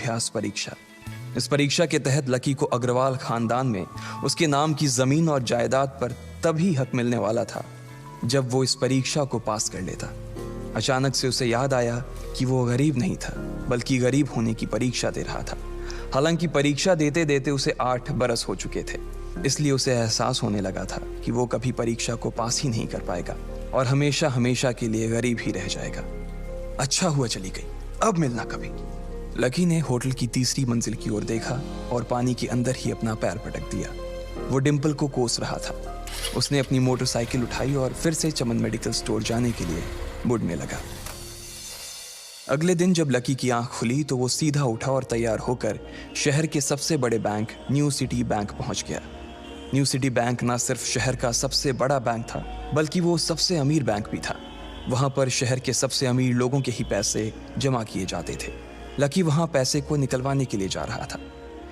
अभ्यास परीक्षा। इस परीक्षा के तहत लकी को अग्रवाल खानदान में उसके नाम की जमीन और जायदाद पर तभी हक मिलने वाला था जब वो इस परीक्षा को पास कर लेता। अचानक से उसे याद आया कि वो गरीब नहीं था, बल्कि गरीब होने की परीक्षा दे रहा था। हालांकि परीक्षा देते देते उसे 8 बरस हो चुके थे, इसलिए उसे एहसास होने लगा था कि वो कभी परीक्षा को पास ही नहीं कर पाएगा और हमेशा हमेशा के लिए गरीब ही रह जाएगा। अच्छा हुआ चली गई, अब मिलना कभी। लकी ने होटल की तीसरी मंजिल की ओर देखा और पानी के अंदर ही अपना पैर पटक दिया। वो डिंपल को कोस रहा था। उसने अपनी मोटरसाइकिल उठाई और फिर से चमन मेडिकल स्टोर जाने के लिए मुड़ने लगा। अगले दिन जब लकी की आंख खुली तो वो सीधा उठा और तैयार होकर शहर के सबसे बड़े बैंक न्यू सिटी बैंक पहुंच गया। न्यू सिटी बैंक न सिर्फ शहर का सबसे बड़ा बैंक था, बल्कि वो सबसे अमीर बैंक भी था। वहां पर शहर के सबसे अमीर लोगों के ही पैसे जमा किए जाते थे। लकी वहां पैसे को निकलवाने के लिए जा रहा था।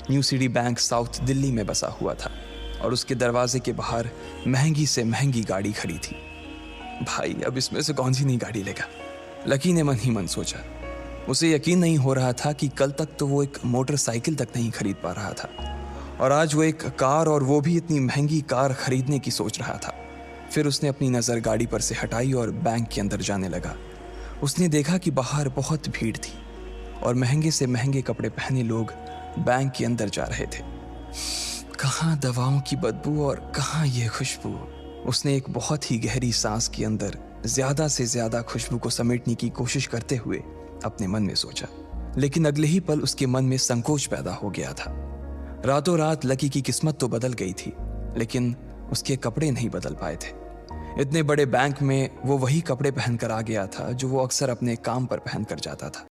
New city bank south Delhi में बसा हुआ था और उसके दरवाजे के बाहर महंगी से महंगी गाड़ी खड़ी थी। भाई, अब इसमें से कौन सी नई गाड़ी लेगा, लकी ने मन ही मन सोचा। उसे यकीन नहीं हो रहा था कि कल तक तो वो एक मोटरसाइकिल तक नहीं खरीद पा रहा था और आज वो एक कार, और वो भी इतनी महंगी कार खरीदने की सोच रहा था। फिर उसने अपनी नज़र गाड़ी पर से हटाई और बैंक के अंदर जाने लगा। उसने देखा कि बाहर बहुत भीड़ थी और महंगे से महंगे कपड़े पहने लोग बैंक के अंदर जा रहे थे। कहाँ दवाओं की बदबू और कहाँ ये खुशबू। उसने एक बहुत ही गहरी सांस के अंदर ज्यादा से ज्यादा खुशबू को समेटने की कोशिश करते हुए अपने मन में सोचा, लेकिन अगले ही पल उसके मन में संकोच पैदा हो गया था। रातों रात लकी की किस्मत तो बदल गई थी, लेकिन उसके कपड़े नहीं बदल पाए थे। इतने बड़े बैंक में वो वही कपड़े पहनकर आ गया था जो वो अक्सर अपने काम पर पहनकर जाता था।